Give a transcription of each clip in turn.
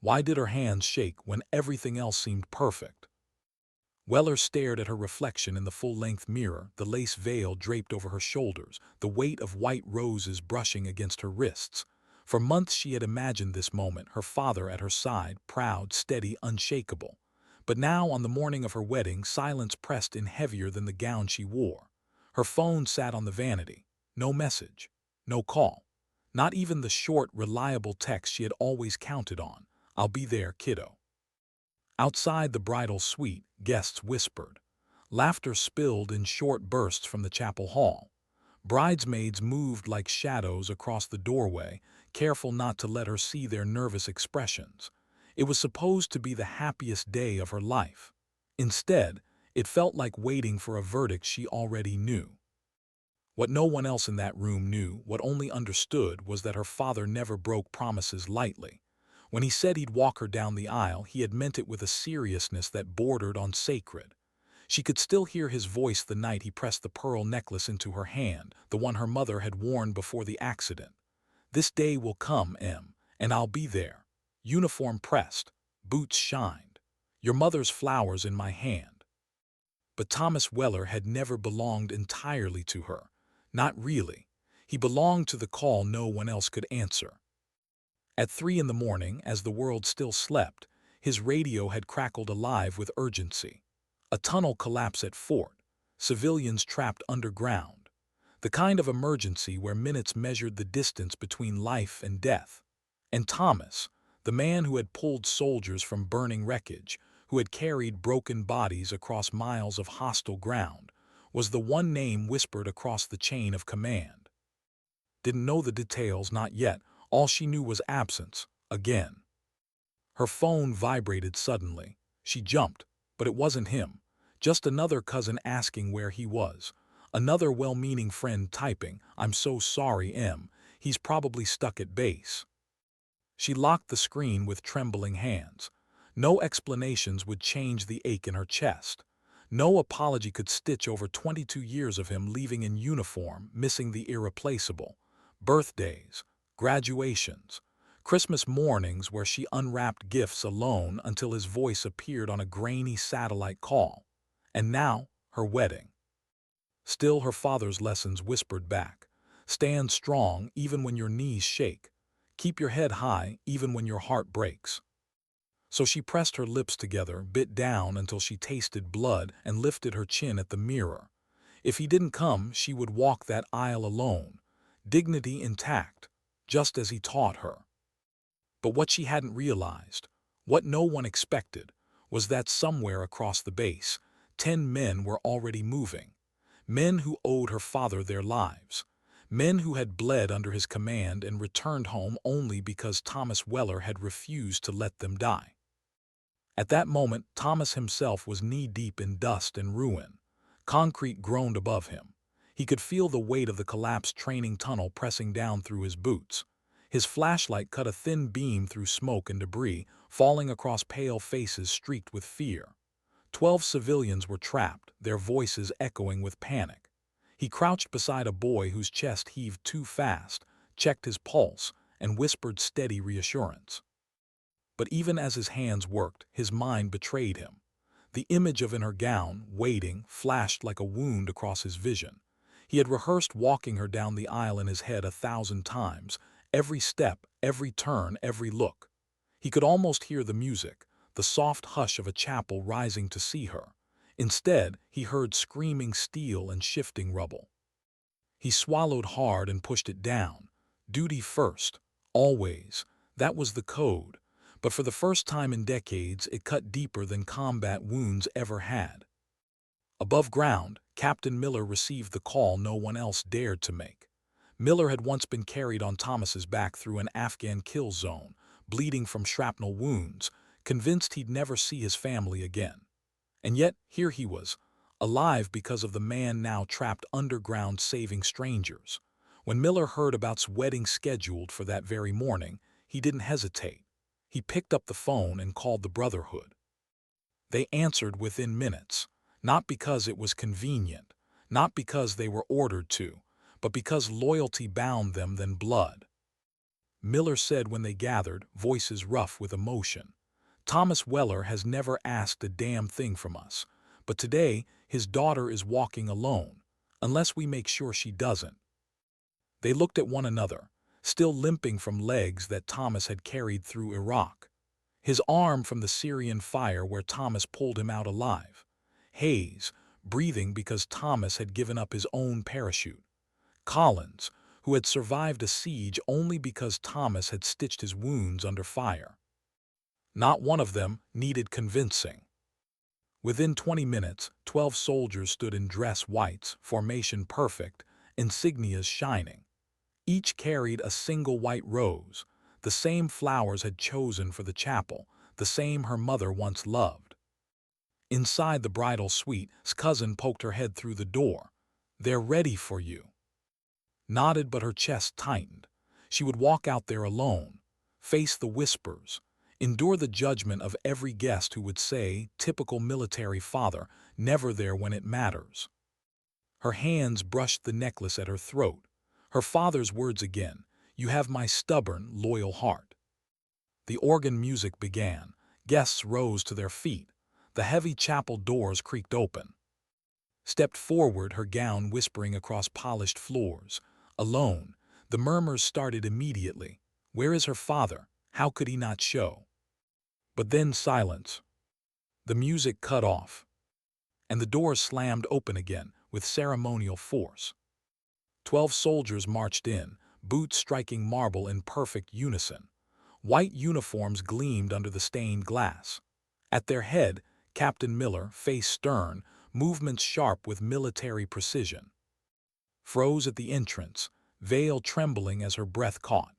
Why did her hands shake when everything else seemed perfect? Weller stared at her reflection in the full-length mirror, the lace veil draped over her shoulders, the weight of white roses brushing against her wrists. For months she had imagined this moment, her father at her side, proud, steady, unshakable. But now, on the morning of her wedding, silence pressed in heavier than the gown she wore. Her phone sat on the vanity. No message. No call. Not even the short, reliable text she had always counted on. "I'll be there, kiddo." Outside the bridal suite, guests whispered. Laughter spilled in short bursts from the chapel hall. Bridesmaids moved like shadows across the doorway, careful not to let her see their nervous expressions. It was supposed to be the happiest day of her life. Instead, it felt like waiting for a verdict she already knew. What no one else in that room knew, what only understood, was that her father never broke promises lightly. When he said he'd walk her down the aisle, he had meant it with a seriousness that bordered on sacred. She could still hear his voice the night he pressed the pearl necklace into her hand, the one her mother had worn before the accident. "This day will come, Em, and I'll be there. Uniform pressed, boots shined. Your mother's flowers in my hand." But Thomas Weller had never belonged entirely to her. Not really. He belonged to the call no one else could answer. At 3 in the morning, as the world still slept, his radio had crackled alive with urgency. A tunnel collapse at Fort. Civilians trapped underground. The kind of emergency where minutes measured the distance between life and death. And Thomas, the man who had pulled soldiers from burning wreckage, who had carried broken bodies across miles of hostile ground, was the one name whispered across the chain of command. Didn't know the details, not yet. All she knew was absence, again. Her phone vibrated suddenly. She jumped, but it wasn't him. Just another cousin asking where he was. Another well-meaning friend typing, "I'm so sorry, Em. He's probably stuck at base." She locked the screen with trembling hands. No explanations would change the ache in her chest. No apology could stitch over 22 years of him leaving in uniform, missing the irreplaceable. Birthdays, graduations, Christmas mornings where she unwrapped gifts alone until his voice appeared on a grainy satellite call. And now, her wedding. Still her father's lessons whispered back. Stand strong even when your knees shake. Keep your head high even when your heart breaks. So she pressed her lips together, bit down until she tasted blood, and lifted her chin at the mirror. If he didn't come, she would walk that aisle alone, dignity intact, just as he taught her. But what she hadn't realized, what no one expected, was that somewhere across the base, 10 men were already moving. Men who owed her father their lives. Men who had bled under his command and returned home only because Thomas Weller had refused to let them die. At that moment, Thomas himself was knee-deep in dust and ruin. Concrete groaned above him. He could feel the weight of the collapsed training tunnel pressing down through his boots. His flashlight cut a thin beam through smoke and debris, falling across pale faces streaked with fear. 12 civilians were trapped, their voices echoing with panic. He crouched beside a boy whose chest heaved too fast, checked his pulse, and whispered steady reassurance. But even as his hands worked, his mind betrayed him. The image of in her gown, waiting, flashed like a wound across his vision. He had rehearsed walking her down the aisle in his head 1,000 times, every step, every turn, every look. He could almost hear the music, the soft hush of a chapel rising to see her. Instead, he heard screaming steel and shifting rubble. He swallowed hard and pushed it down. Duty first, always. That was the code. But for the first time in decades, it cut deeper than combat wounds ever had. Above ground, Captain Miller received the call no one else dared to make. Miller had once been carried on Thomas's back through an Afghan kill zone, bleeding from shrapnel wounds, convinced he'd never see his family again. And yet, here he was, alive because of the man now trapped underground saving strangers. When Miller heard about's wedding scheduled for that very morning, he didn't hesitate. He picked up the phone and called the Brotherhood. They answered within minutes, not because it was convenient, not because they were ordered to, but because loyalty bound them than blood. Miller said when they gathered, voices rough with emotion. Thomas Weller has never asked a damn thing from us, but today his daughter is walking alone, unless we make sure she doesn't. They looked at one another, still limping from legs that Thomas had carried through Iraq. His arm from the Syrian fire where Thomas pulled him out alive. Hayes, breathing because Thomas had given up his own parachute. Collins, who had survived a siege only because Thomas had stitched his wounds under fire. Not one of them needed convincing. Within 20 minutes, 12 soldiers stood in dress whites, formation perfect, insignias shining. Each carried a single white rose, the same flowers had chosen for the chapel, the same her mother once loved. Inside the bridal suite's cousin poked her head through the door. "They're ready for you." Nodded, but her chest tightened. She would walk out there alone, face the whispers, endure the judgment of every guest who would say, typical military father, never there when it matters. Her hands brushed the necklace at her throat. Her father's words again, "You have my stubborn, loyal heart." The organ music began. Guests rose to their feet. The heavy chapel doors creaked open. Stepped forward, her gown whispering across polished floors. Alone, the murmurs started immediately. Where is her father? How could he not show? But then silence. The music cut off, and the doors slammed open again with ceremonial force. 12 soldiers marched in, boots striking marble in perfect unison. White uniforms gleamed under the stained glass. At their head, Captain Miller, face stern, movements sharp with military precision. Froze at the entrance, veil trembling as her breath caught.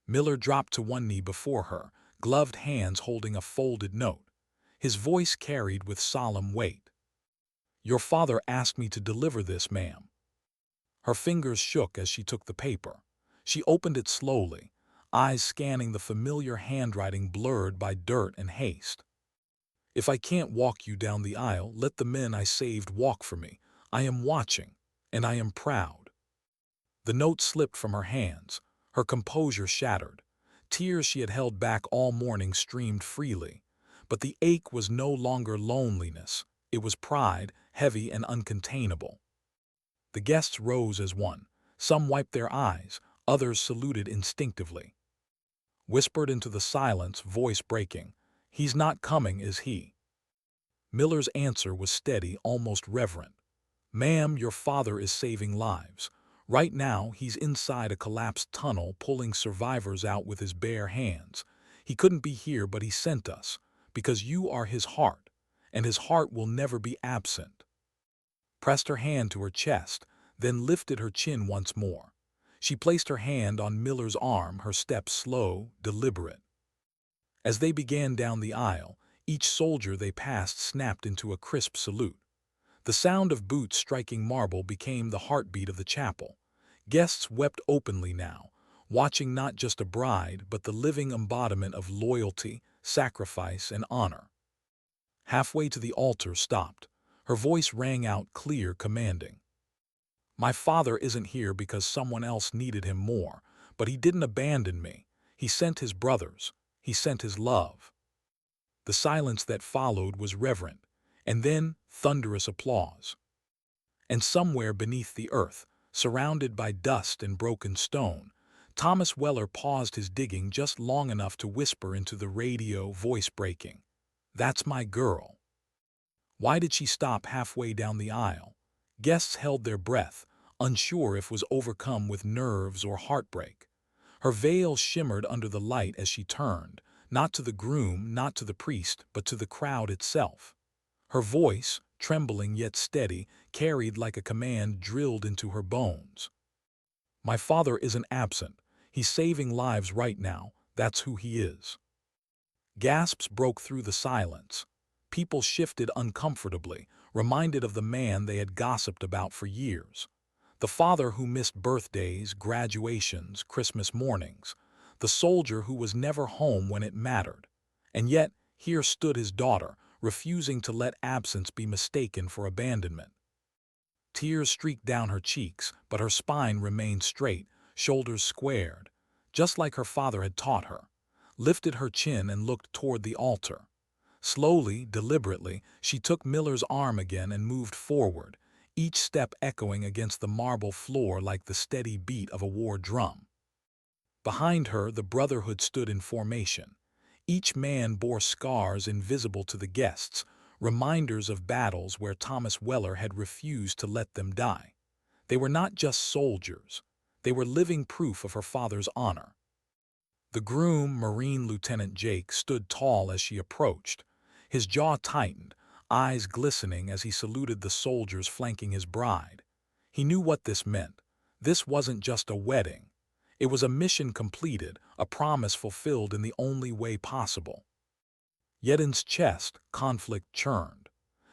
Miller dropped to one knee before her, gloved hands holding a folded note. His voice carried with solemn weight. "Your father asked me to deliver this, ma'am." Her fingers shook as she took the paper. She opened it slowly, eyes scanning the familiar handwriting blurred by dirt and haste. "If I can't walk you down the aisle, let the men I saved walk for me. I am watching, and I am proud." The note slipped from her hands, her composure shattered. Tears she had held back all morning streamed freely. But the ache was no longer loneliness. It was pride, heavy and uncontainable. The guests rose as one. Some wiped their eyes, others saluted instinctively. Whispered into the silence, voice breaking, "He's not coming, is he?" Miller's answer was steady, almost reverent. "Ma'am, your father is saving lives. Right now, he's inside a collapsed tunnel pulling survivors out with his bare hands. He couldn't be here, but he sent us, because you are his heart, and his heart will never be absent." Pressed her hand to her chest, then lifted her chin once more. She placed her hand on Miller's arm, her step slow, deliberate. As they began down the aisle, each soldier they passed snapped into a crisp salute. The sound of boots striking marble became the heartbeat of the chapel. Guests wept openly now, watching not just a bride, but the living embodiment of loyalty, sacrifice, and honor. Halfway to the altar stopped. Her voice rang out clear, commanding. "My father isn't here because someone else needed him more, but he didn't abandon me. He sent his brothers. He sent his love." The silence that followed was reverent, and then thunderous applause. And somewhere beneath the earth, surrounded by dust and broken stone, Thomas Weller paused his digging just long enough to whisper into the radio, voice breaking, "That's my girl." Why did she stop halfway down the aisle? Guests held their breath, unsure if was overcome with nerves or heartbreak. Her veil shimmered under the light as she turned, not to the groom, not to the priest, but to the crowd itself. Her voice, trembling yet steady, carried like a command drilled into her bones. "My father isn't absent. He's saving lives right now. That's who he is." Gasps broke through the silence. People shifted uncomfortably, reminded of the man they had gossiped about for years. The father who missed birthdays, graduations, Christmas mornings. The soldier who was never home when it mattered. And yet, here stood his daughter, refusing to let absence be mistaken for abandonment. Tears streaked down her cheeks, but her spine remained straight, shoulders squared. just like her father had taught her, lifted her chin and looked toward the altar. Slowly, deliberately, she took Miller's arm again and moved forward, each step echoing against the marble floor like the steady beat of a war drum. Behind her, the Brotherhood stood in formation. Each man bore scars invisible to the guests, reminders of battles where Thomas Weller had refused to let them die. They were not just soldiers. They were living proof of her father's honor. The groom, Marine Lieutenant Jake, stood tall as she approached. His jaw tightened, eyes glistening as he saluted the soldiers flanking his bride. He knew what this meant. This wasn't just a wedding. It was a mission completed, a promise fulfilled in the only way possible. Yet in his chest, conflict churned.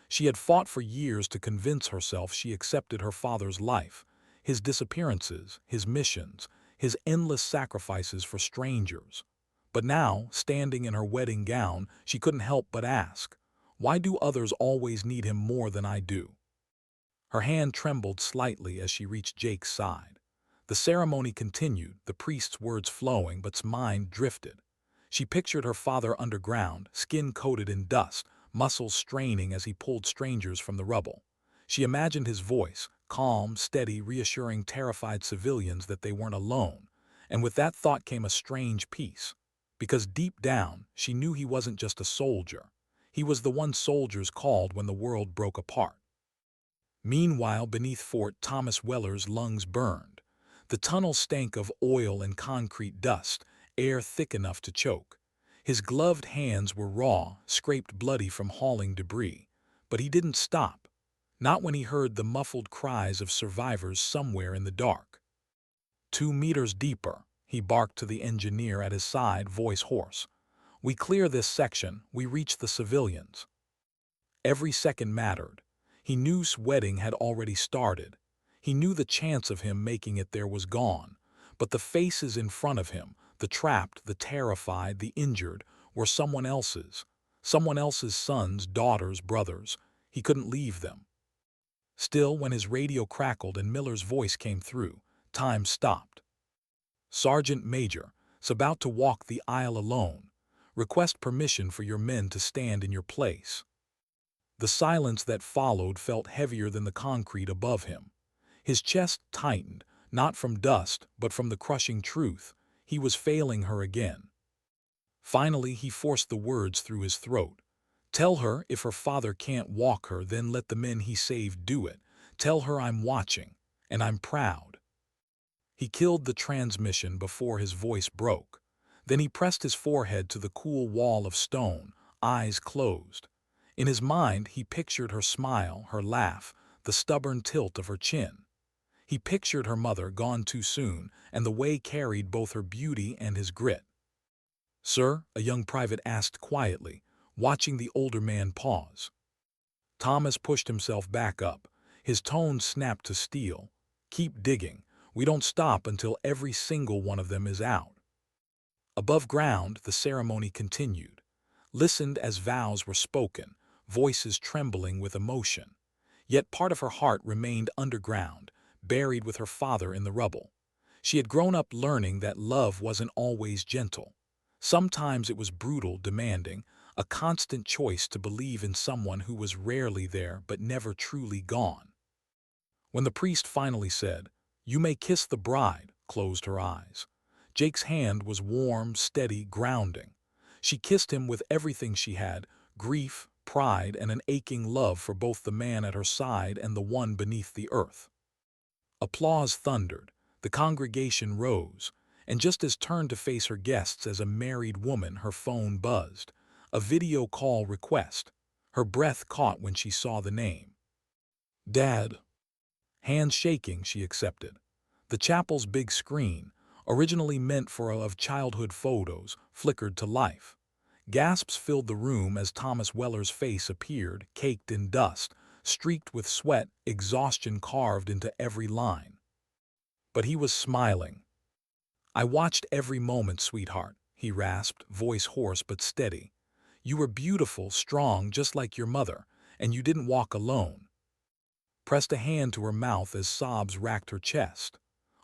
She had fought for years to convince herself she accepted her father's life, his disappearances, his missions, his endless sacrifices for strangers. But now, standing in her wedding gown, she couldn't help but ask, why do others always need him more than I do? Her hand trembled slightly as she reached Jake's side. The ceremony continued, the priest's words flowing, but his mind drifted. She pictured her father underground, skin coated in dust, muscles straining as he pulled strangers from the rubble. She imagined his voice, calm, steady, reassuring terrified civilians that they weren't alone. And with that thought came a strange peace. Because deep down, she knew he wasn't just a soldier. He was the one soldiers called when the world broke apart. Meanwhile, beneath Fort Thomas Weller's lungs burned. The tunnel stank of oil and concrete dust, air thick enough to choke. His gloved hands were raw, scraped bloody from hauling debris. But he didn't stop. Not when he heard the muffled cries of survivors somewhere in the dark. 2 meters deeper, he barked to the engineer at his side, voice hoarse. We clear this section, we reach the civilians. Every second mattered. He knew his wedding had already started. He knew the chance of him making it there was gone. But the faces in front of him, the trapped, the terrified, the injured, were someone else's. Someone else's sons, daughters, brothers. He couldn't leave them. Still, when his radio crackled and Miller's voice came through, time stopped. Sergeant Major, is about to walk the aisle alone. Request permission for your men to stand in your place. The silence that followed felt heavier than the concrete above him. His chest tightened, not from dust, but from the crushing truth. He was failing her again. Finally, he forced the words through his throat. Tell her if her father can't walk her, then let the men he saved do it. Tell her I'm watching, and I'm proud. He killed the transmission before his voice broke. Then he pressed his forehead to the cool wall of stone, eyes closed. In his mind, he pictured her smile, her laugh, the stubborn tilt of her chin. He pictured her mother gone too soon, and the way carried both her beauty and his grit. Sir, a young private asked quietly, watching the older man pause. Thomas pushed himself back up. His tone snapped to steel. Keep digging. We don't stop until every single one of them is out. Above ground, the ceremony continued. Listened as vows were spoken, voices trembling with emotion. Yet part of her heart remained underground, buried with her father in the rubble. She had grown up learning that love wasn't always gentle. Sometimes it was brutal, demanding, a constant choice to believe in someone who was rarely there but never truly gone. When the priest finally said, "You may kiss the bride," closed her eyes. Jake's hand was warm, steady, grounding. She kissed him with everything she had, grief, pride, and an aching love for both the man at her side and the one beneath the earth. Applause thundered. The congregation rose, and just as turned to face her guests as a married woman, her phone buzzed. A video call request. Her breath caught when she saw the name. Dad. Hands shaking, she accepted. The chapel's big screen, originally meant for of childhood photos, flickered to life. Gasps filled the room as Thomas Weller's face appeared, caked in dust, streaked with sweat, exhaustion carved into every line. But he was smiling. I watched every moment, sweetheart, he rasped, voice hoarse but steady. You were beautiful, strong, just like your mother, and you didn't walk alone. Pressed a hand to her mouth as sobs racked her chest.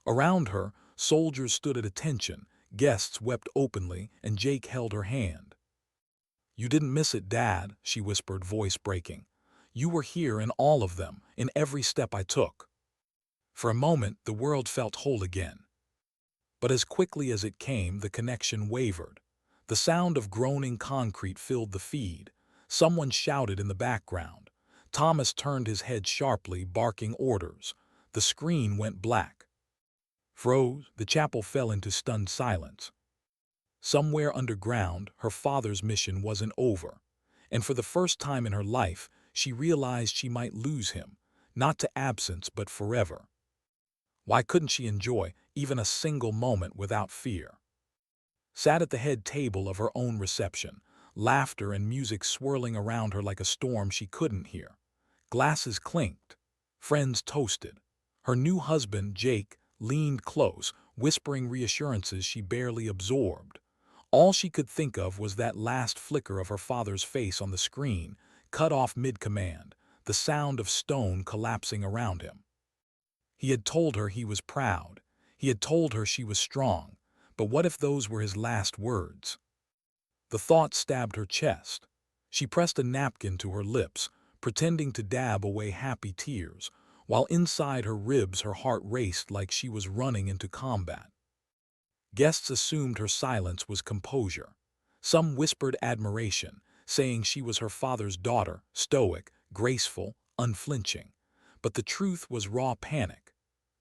Around her, soldiers stood at attention, Guests wept openly, and Jake held her hand. "You didn't miss it, Dad," she whispered, voice breaking. "You were here in all of them, in every step I took." For a moment, the world felt whole again. But as quickly as it came, the connection wavered. The sound of groaning concrete filled the feed. Someone shouted in the background. Thomas turned his head sharply, barking orders. The screen went black. Froze, the chapel fell into stunned silence. Somewhere underground, her father's mission wasn't over. And for the first time in her life, she realized she might lose him, not to absence but forever. Why couldn't she enjoy even a single moment without fear? Sat at the head table of her own reception, laughter and music swirling around her like a storm she couldn't hear. Glasses clinked. Friends toasted. Her new husband, Jake, leaned close, whispering reassurances she barely absorbed. All she could think of was that last flicker of her father's face on the screen, cut off mid-command, the sound of stone collapsing around him. He had told her he was proud. He had told her she was strong. But what if those were his last words? The thought stabbed her chest. She pressed a napkin to her lips, pretending to dab away happy tears, while inside her ribs her heart raced like she was running into combat. Guests assumed her silence was composure. Some whispered admiration, saying she was her father's daughter, stoic, graceful, unflinching. But the truth was raw panic.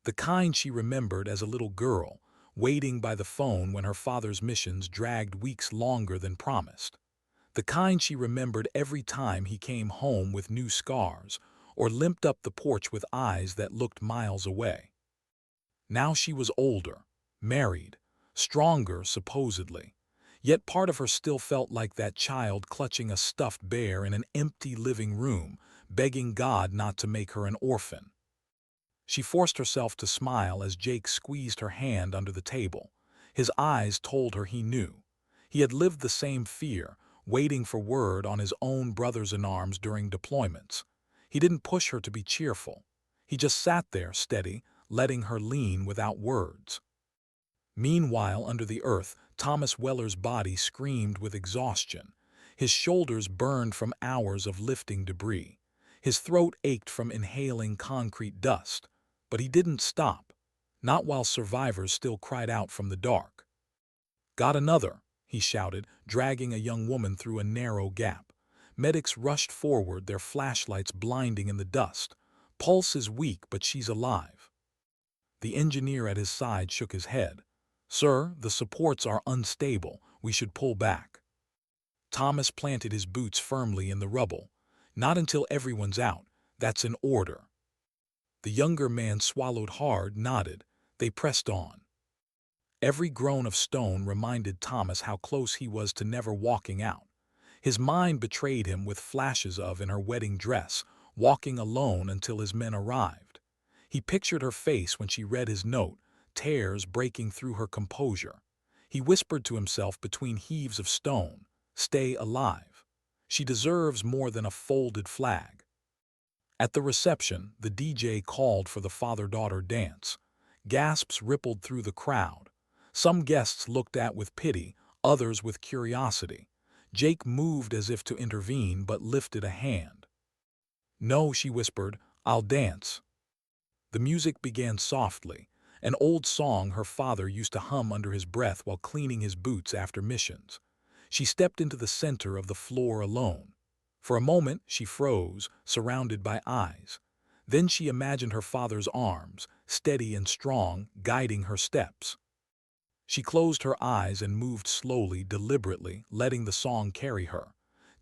The kind she remembered as a little girl, waiting by the phone when her father's missions dragged weeks longer than promised. The kind she remembered every time he came home with new scars, or limped up the porch with eyes that looked miles away. Now she was older, married, stronger supposedly. Yet part of her still felt like that child clutching a stuffed bear in an empty living room, begging God not to make her an orphan. She forced herself to smile as Jake squeezed her hand under the table. His eyes told her he knew. He had lived the same fear, waiting for word on his own brothers-in-arms during deployments. He didn't push her to be cheerful. He just sat there, steady, letting her lean without words. Meanwhile, under the earth, Thomas Weller's body screamed with exhaustion. His shoulders burned from hours of lifting debris. His throat ached from inhaling concrete dust. But he didn't stop, not while survivors still cried out from the dark. "Got another," he shouted, dragging a young woman through a narrow gap. Medics rushed forward, their flashlights blinding in the dust. "Pulse is weak, but she's alive." The engineer at his side shook his head. "Sir, the supports are unstable. We should pull back." Thomas planted his boots firmly in the rubble. "Not until everyone's out. That's an order." The younger man swallowed hard, nodded. They pressed on. Every groan of stone reminded Thomas how close he was to never walking out. His mind betrayed him with flashes of, in her wedding dress, walking alone until his men arrived. He pictured her face when she read his note, tears breaking through her composure. He whispered to himself between heaves of stone, "Stay alive. She deserves more than a folded flag." At the reception, the DJ called for the father-daughter dance. Gasps rippled through the crowd. Some guests looked at with pity, others with curiosity. Jake moved as if to intervene but lifted a hand. "No," she whispered, "I'll dance." The music began softly, an old song her father used to hum under his breath while cleaning his boots after missions. She stepped into the center of the floor alone. For a moment, she froze, surrounded by eyes. Then she imagined her father's arms, steady and strong, guiding her steps. She closed her eyes and moved slowly, deliberately, letting the song carry her.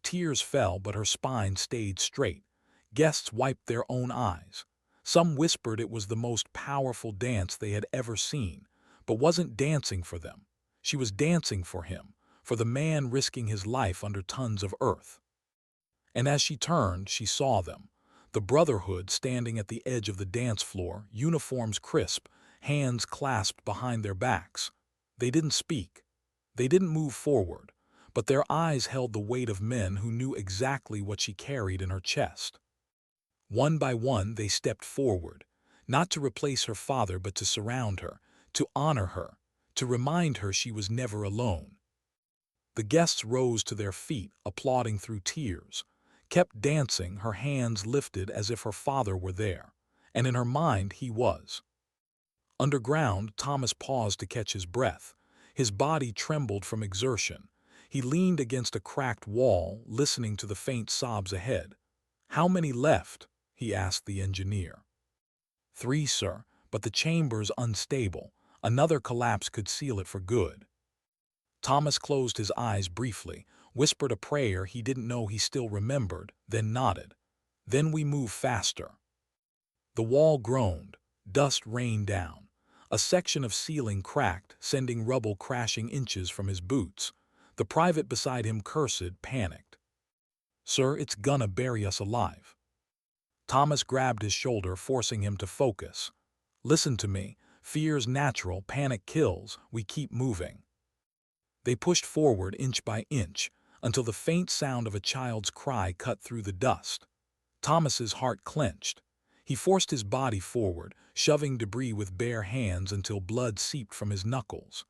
Tears fell, but her spine stayed straight. Guests wiped their own eyes. Some whispered it was the most powerful dance they had ever seen, but wasn't dancing for them. She was dancing for him, for the man risking his life under tons of earth. And as she turned, she saw them. The Brotherhood standing at the edge of the dance floor, uniforms crisp, hands clasped behind their backs. They didn't speak. They didn't move forward, but their eyes held the weight of men who knew exactly what she carried in her chest. One by one, they stepped forward, not to replace her father but to surround her, to honor her, to remind her she was never alone. The guests rose to their feet, applauding through tears, kept dancing, her hands lifted as if her father were there, and in her mind he was. Underground, Thomas paused to catch his breath. His body trembled from exertion. He leaned against a cracked wall, listening to the faint sobs ahead. "How many left?" he asked the engineer. "3, sir, but the chamber's unstable. Another collapse could seal it for good." Thomas closed his eyes briefly, whispered a prayer he didn't know he still remembered, then nodded. "Then we move faster." The wall groaned. Dust rained down. A section of ceiling cracked, sending rubble crashing inches from his boots. The private beside him cursed, panicked. "Sir, it's gonna bury us alive." Thomas grabbed his shoulder, forcing him to focus. "Listen to me. Fear's natural, panic kills. We keep moving." They pushed forward inch by inch, until the faint sound of a child's cry cut through the dust. Thomas's heart clenched. He forced his body forward, shoving debris with bare hands until blood seeped from his knuckles.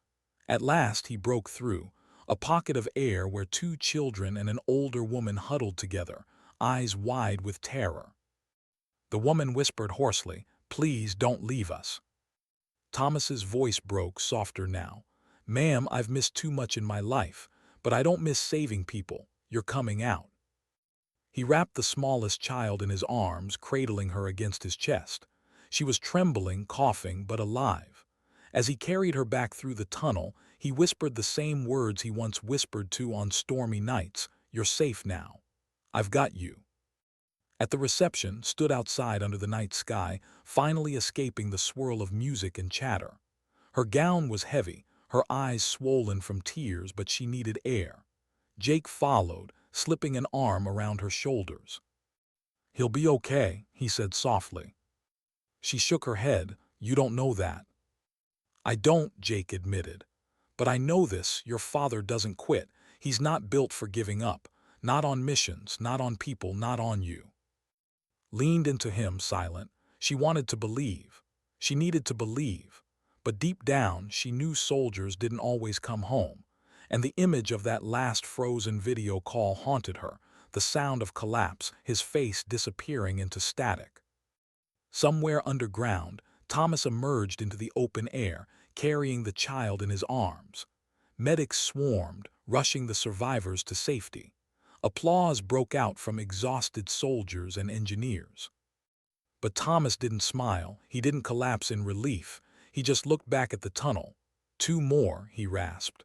At last he broke through, a pocket of air where 2 children and an older woman huddled together, eyes wide with terror. The woman whispered hoarsely, "Please don't leave us." Thomas's voice broke, softer now. "Ma'am, I've missed too much in my life, but I don't miss saving people. You're coming out." He wrapped the smallest child in his arms, cradling her against his chest. She was trembling, coughing, but alive. As he carried her back through the tunnel, he whispered the same words he once whispered to on stormy nights, "You're safe now. I've got you." At the reception, stood outside under the night sky, finally escaping the swirl of music and chatter. Her gown was heavy, her eyes swollen from tears, but she needed air. Jake followed, slipping an arm around her shoulders. "He'll be okay," he said softly. She shook her head. "You don't know that." "I don't," Jake admitted. "But I know this, your father doesn't quit. He's not built for giving up. Not on missions, not on people, not on you." Leaned into him, silent. She wanted to believe. She needed to believe. But deep down, she knew soldiers didn't always come home. And the image of that last frozen video call haunted her, the sound of collapse, his face disappearing into static. Somewhere underground, Thomas emerged into the open air, carrying the child in his arms. Medics swarmed, rushing the survivors to safety. Applause broke out from exhausted soldiers and engineers. But Thomas didn't smile, he didn't collapse in relief, he just looked back at the tunnel. 2 more, he rasped.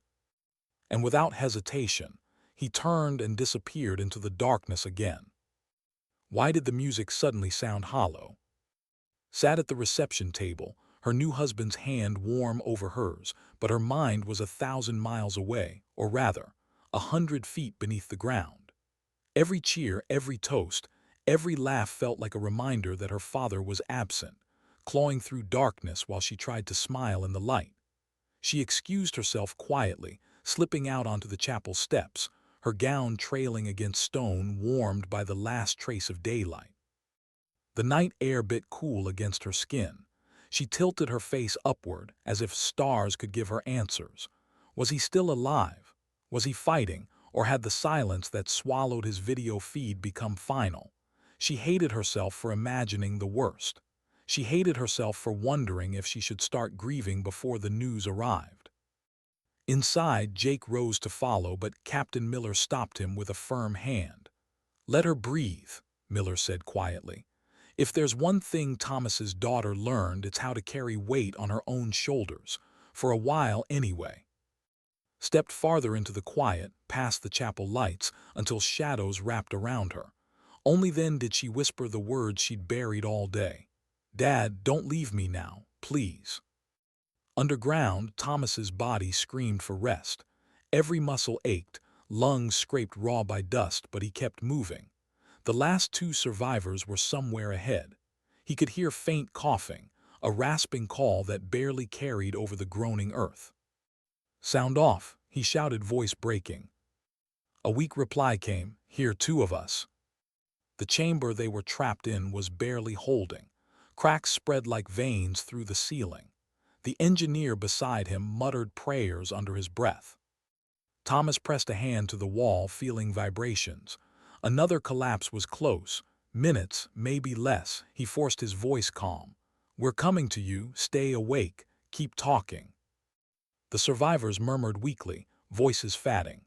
And without hesitation, he turned and disappeared into the darkness again. Why did the music suddenly sound hollow? Sat at the reception table, her new husband's hand warm over hers, but her mind was 1,000 miles away, or rather, 100 feet beneath the ground. Every cheer, every toast, every laugh felt like a reminder that her father was absent, clawing through darkness while she tried to smile in the light. She excused herself quietly, slipping out onto the chapel steps, her gown trailing against stone warmed by the last trace of daylight. The night air bit cool against her skin. She tilted her face upward, as if stars could give her answers. Was he still alive? Was he fighting? Or had the silence that swallowed his video feed become final? She hated herself for imagining the worst. She hated herself for wondering if she should start grieving before the news arrived. Inside, Jake rose to follow, but Captain Miller stopped him with a firm hand. "Let her breathe," Miller said quietly. "If there's one thing Thomas's daughter learned, it's how to carry weight on her own shoulders, for a while anyway." Stepped farther into the quiet, past the chapel lights, until shadows wrapped around her. Only then did she whisper the words she'd buried all day. "Dad, don't leave me now, please." Underground, Thomas's body screamed for rest. Every muscle ached, lungs scraped raw by dust, but he kept moving. The last 2 survivors were somewhere ahead. He could hear faint coughing, a rasping call that barely carried over the groaning earth. "Sound off," he shouted, voice breaking. A weak reply came, "Here, 2 of us." The chamber they were trapped in was barely holding. Cracks spread like veins through the ceiling. The engineer beside him muttered prayers under his breath. Thomas pressed a hand to the wall, feeling vibrations. Another collapse was close. Minutes, maybe less. He forced his voice calm. "We're coming to you. Stay awake. Keep talking." The survivors murmured weakly, voices fatting.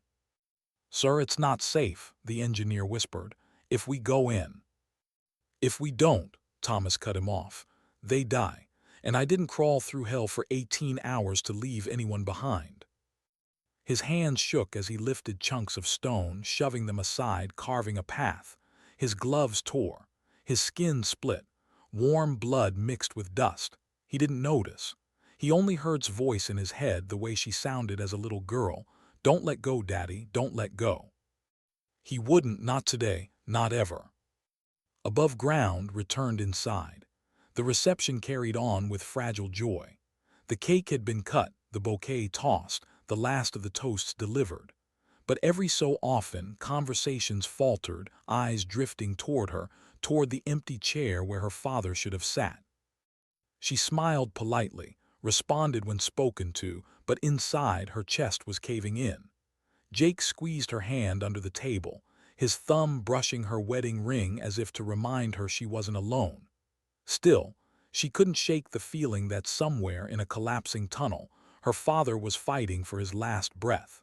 "Sir, it's not safe," the engineer whispered. "If we go in." "If we don't," Thomas cut him off, "they die. And I didn't crawl through hell for 18 hours to leave anyone behind." His hands shook as he lifted chunks of stone, shoving them aside, carving a path. His gloves tore. His skin split. Warm blood mixed with dust. He didn't notice. He only heard her voice in his head, the way she sounded as a little girl. "Don't let go, Daddy, don't let go." He wouldn't, not today, not ever. Above ground, returned inside. The reception carried on with fragile joy. The cake had been cut, the bouquet tossed, the last of the toasts delivered. But every so often, conversations faltered, eyes drifting toward her, toward the empty chair where her father should have sat. She smiled politely, responded when spoken to, but inside her chest was caving in. Jake squeezed her hand under the table, his thumb brushing her wedding ring as if to remind her she wasn't alone. Still, she couldn't shake the feeling that somewhere in a collapsing tunnel, her father was fighting for his last breath.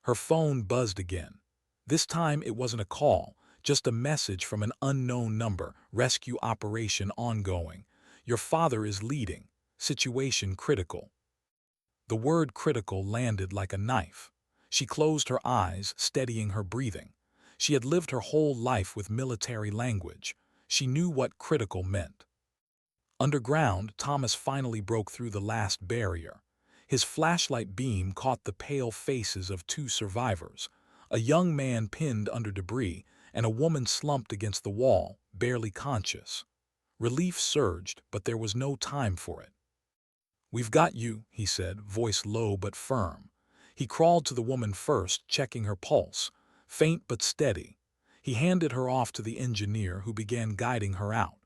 Her phone buzzed again. This time it wasn't a call, just a message from an unknown number. "Rescue operation ongoing. Your father is leading. Situation critical." The word critical landed like a knife. She closed her eyes, steadying her breathing. She had lived her whole life with military language. She knew what critical meant. Underground, Thomas finally broke through the last barrier. His flashlight beam caught the pale faces of two survivors, a young man pinned under debris and a woman slumped against the wall, barely conscious. Relief surged, but there was no time for it. "We've got you," he said, voice low but firm. He crawled to the woman first, checking her pulse, faint but steady. He handed her off to the engineer, who began guiding her out.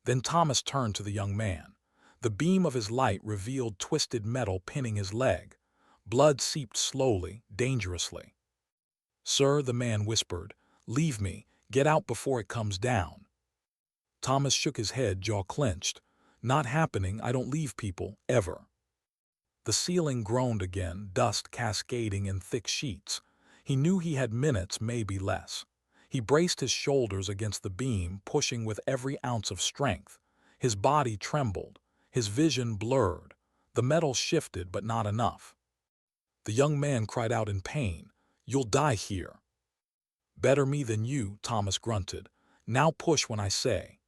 Then Thomas turned to the young man. The beam of his light revealed twisted metal pinning his leg. Blood seeped slowly, dangerously. "Sir," the man whispered, "leave me. Get out before it comes down." Thomas shook his head, jaw clenched. "Not happening. I don't leave people, ever." The ceiling groaned again, dust cascading in thick sheets. He knew he had minutes, maybe less. He braced his shoulders against the beam, pushing with every ounce of strength. His body trembled. His vision blurred. The metal shifted, but not enough. The young man cried out in pain. "You'll die here." "Better me than you," Thomas grunted. "Now push when I say."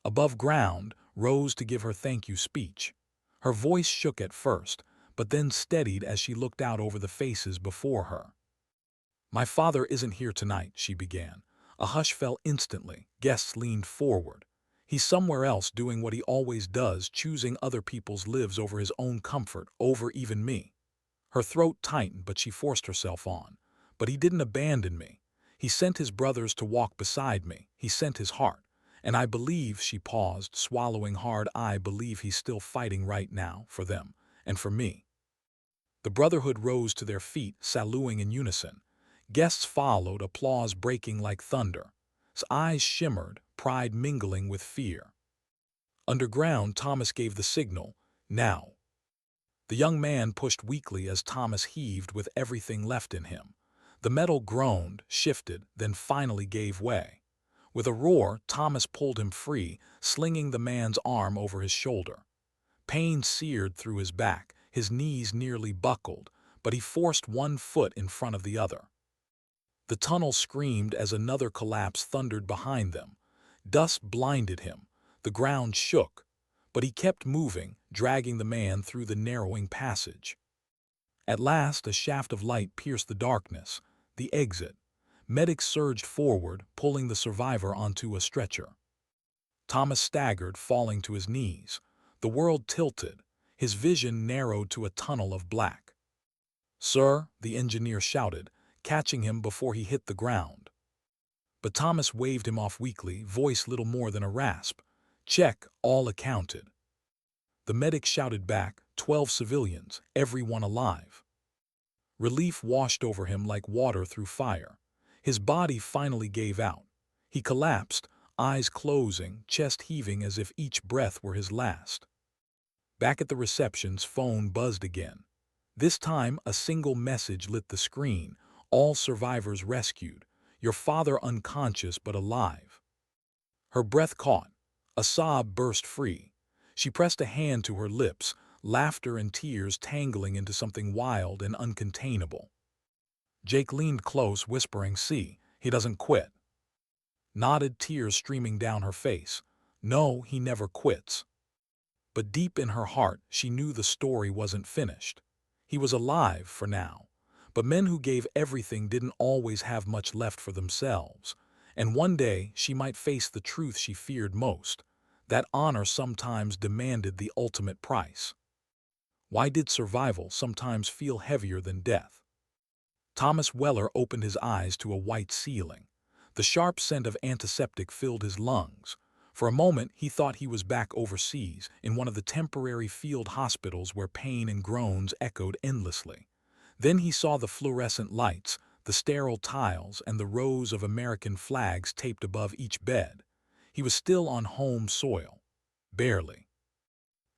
Above ground, rose to give her thank you speech. Her voice shook at first, but then steadied as she looked out over the faces before her. "My father isn't here tonight," she began. A hush fell instantly. Guests leaned forward. "He's somewhere else doing what he always does, choosing other people's lives over his own comfort, over even me." Her throat tightened, but she forced herself on. "But he didn't abandon me. He sent his brothers to walk beside me. He sent his heart. And I believe," she paused, swallowing hard, "I believe he's still fighting right now for them and for me." The brotherhood rose to their feet, saluting in unison. Guests followed, applause breaking like thunder. His eyes shimmered, pride mingling with fear. Underground, Thomas gave the signal, "Now." The young man pushed weakly as Thomas heaved with everything left in him. The metal groaned, shifted, then finally gave way. With a roar, Thomas pulled him free, slinging the man's arm over his shoulder. Pain seared through his back, his knees nearly buckled, but he forced one foot in front of the other. The tunnel screamed as another collapse thundered behind them. Dust blinded him. The ground shook. But he kept moving, dragging the man through the narrowing passage. At last, a shaft of light pierced the darkness. The exit. Medics surged forward, pulling the survivor onto a stretcher. Thomas staggered, falling to his knees. The world tilted. His vision narrowed to a tunnel of black. "Sir," the engineer shouted, catching him before he hit the ground. But Thomas waved him off weakly, voice little more than a rasp. "Check, all accounted." The medic shouted back, 12 civilians, everyone alive. Relief washed over him like water through fire. His body finally gave out. He collapsed, eyes closing, chest heaving as if each breath were his last. Back at the reception's phone buzzed again. This time, a single message lit the screen. All survivors rescued. Your father unconscious but alive. Her breath caught. A sob burst free. She pressed a hand to her lips, laughter and tears tangling into something wild and uncontainable. Jake leaned close, whispering, "See, he doesn't quit." Nodded, tears streaming down her face. No, he never quits. But deep in her heart, she knew the story wasn't finished. He was alive for now. But men who gave everything didn't always have much left for themselves. And one day, she might face the truth she feared most. That honor sometimes demanded the ultimate price. Why did survival sometimes feel heavier than death? Thomas Weller opened his eyes to a white ceiling. The sharp scent of antiseptic filled his lungs. For a moment, he thought he was back overseas, in one of the temporary field hospitals where pain and groans echoed endlessly. Then he saw the fluorescent lights, the sterile tiles, and the rows of American flags taped above each bed. He was still on home soil. Barely.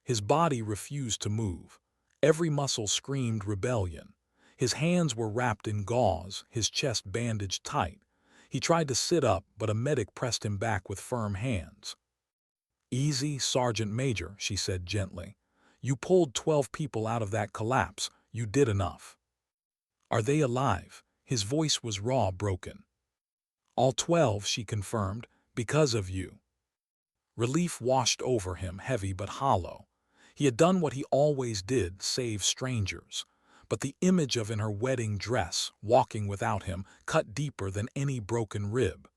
His body refused to move. Every muscle screamed rebellion. His hands were wrapped in gauze, his chest bandaged tight. He tried to sit up, but a medic pressed him back with firm hands. "Easy, Sergeant Major," she said gently. "You pulled 12 people out of that collapse. You did enough." "Are they alive?" His voice was raw, broken. "All 12, she confirmed, "because of you." Relief washed over him, heavy but hollow. He had done what he always did, save strangers. But the image of in her wedding dress, walking without him, cut deeper than any broken rib.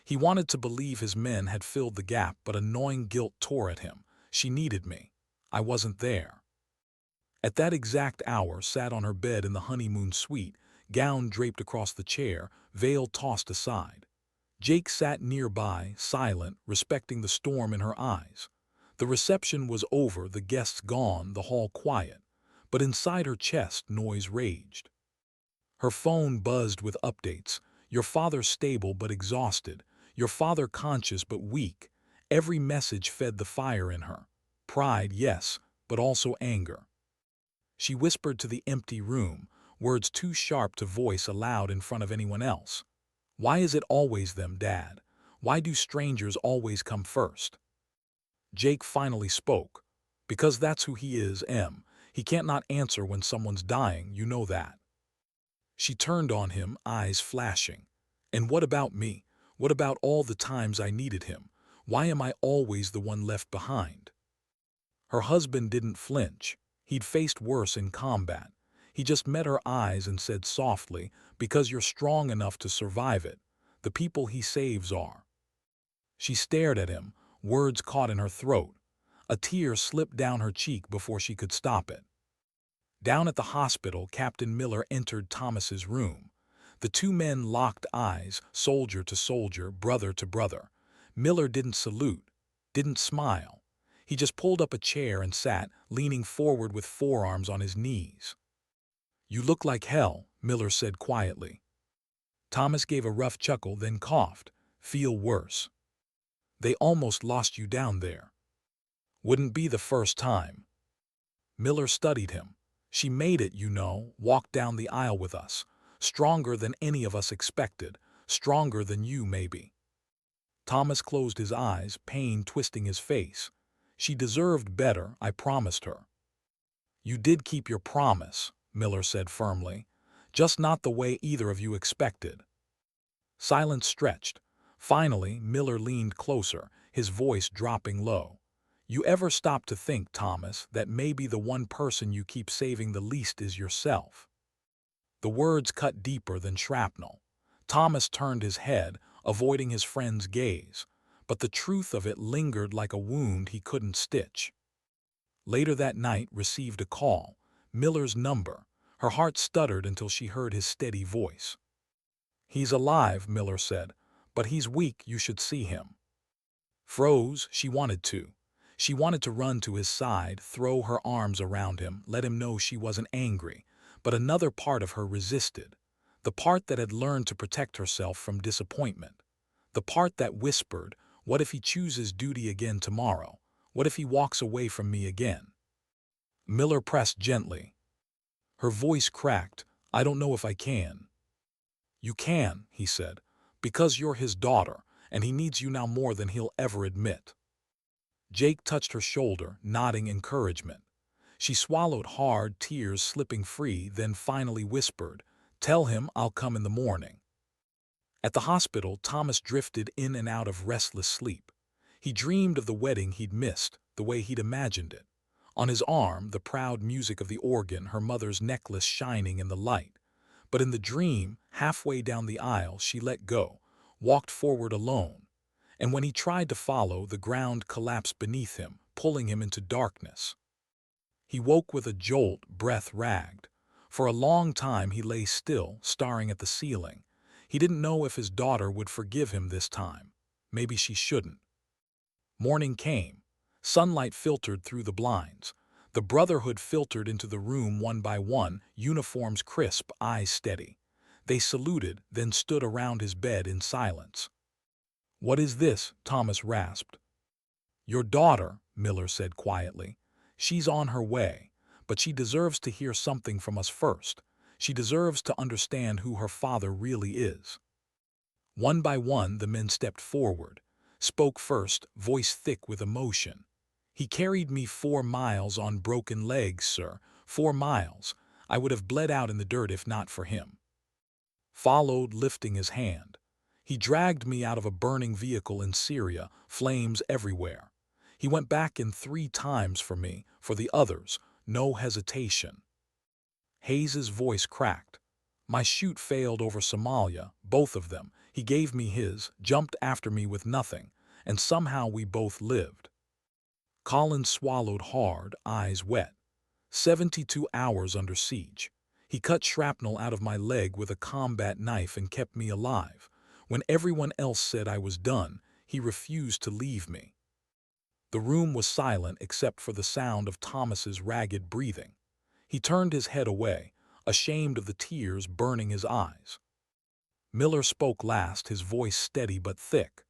He wanted to believe his men had filled the gap, but a gnawing guilt tore at him. She needed me. I wasn't there. At that exact hour, sat on her bed in the honeymoon suite, gown draped across the chair, veil tossed aside. Jake sat nearby, silent, respecting the storm in her eyes. The reception was over, the guests gone, the hall quiet. But inside her chest, noise raged. Her phone buzzed with updates. Your father stable but exhausted. Your father conscious but weak. Every message fed the fire in her. Pride, yes, but also anger. She whispered to the empty room, words too sharp to voice aloud in front of anyone else. "Why is it always them, Dad? Why do strangers always come first?" Jake finally spoke. "Because that's who he is, Em. He can't not answer when someone's dying, you know that." She turned on him, eyes flashing. "And what about me? What about all the times I needed him? Why am I always the one left behind?" Her husband didn't flinch. He'd faced worse in combat. He just met her eyes and said softly, "Because you're strong enough to survive it. The people he saves are." She stared at him, words caught in her throat. A tear slipped down her cheek before she could stop it. Down at the hospital, Captain Miller entered Thomas's room. The two men locked eyes, soldier to soldier, brother to brother. Miller didn't salute, didn't smile. He just pulled up a chair and sat, leaning forward with forearms on his knees. "You look like hell," Miller said quietly. Thomas gave a rough chuckle, then coughed. "Feel worse. They almost lost you down there." "Wouldn't be the first time." Miller studied him. "She made it, you know, walked down the aisle with us. Stronger than any of us expected. Stronger than you, maybe." Thomas closed his eyes, pain twisting his face. "She deserved better, I promised her." "You did keep your promise," Miller said firmly. "Just not the way either of you expected." Silence stretched. Finally, Miller leaned closer, his voice dropping low. "You ever stop to think, Thomas, that maybe the one person you keep saving the least is yourself?" The words cut deeper than shrapnel. Thomas turned his head, avoiding his friend's gaze, but the truth of it lingered like a wound he couldn't stitch. Later that night, received a call. Miller's number. Her heart stuttered until she heard his steady voice. "He's alive," Miller said, "but he's weak, you should see him." Froze, she wanted to. She wanted to run to his side, throw her arms around him, let him know she wasn't angry, but another part of her resisted, the part that had learned to protect herself from disappointment, the part that whispered, "What if he chooses duty again tomorrow? What if he walks away from me again?" Miller pressed gently. Her voice cracked. "I don't know if I can." "You can," he said, "because you're his daughter, and he needs you now more than he'll ever admit." Jake touched her shoulder, nodding encouragement. She swallowed hard, tears slipping free, then finally whispered, "Tell him I'll come in the morning." At the hospital, Thomas drifted in and out of restless sleep. He dreamed of the wedding he'd missed, the way he'd imagined it. On his arm, the proud music of the organ, her mother's necklace shining in the light. But in the dream, halfway down the aisle, she let go, walked forward alone. And when he tried to follow, the ground collapsed beneath him, pulling him into darkness. He woke with a jolt, breath ragged. For a long time he lay still, staring at the ceiling. He didn't know if his daughter would forgive him this time. Maybe she shouldn't. Morning came. Sunlight filtered through the blinds. The Brotherhood filtered into the room one by one, uniforms crisp, eyes steady. They saluted, then stood around his bed in silence. "What is this?" Thomas rasped. "Your daughter," Miller said quietly. "She's on her way, but she deserves to hear something from us first. She deserves to understand who her father really is." One by one, the men stepped forward. Spoke first, voice thick with emotion. "He carried me 4 miles on broken legs, sir. 4 miles. I would have bled out in the dirt if not for him." Followed, lifting his hand. "He dragged me out of a burning vehicle in Syria, flames everywhere. He went back in 3 times for me, for the others, no hesitation." Hayes's voice cracked. "My chute failed over Somalia, both of them. He gave me his, jumped after me with nothing, and somehow we both lived." Collins swallowed hard, eyes wet. 72 hours under siege. He cut shrapnel out of my leg with a combat knife and kept me alive. When everyone else said I was done, he refused to leave me." The room was silent except for the sound of Thomas's ragged breathing. He turned his head away, ashamed of the tears burning his eyes. Miller spoke last, his voice steady but thick.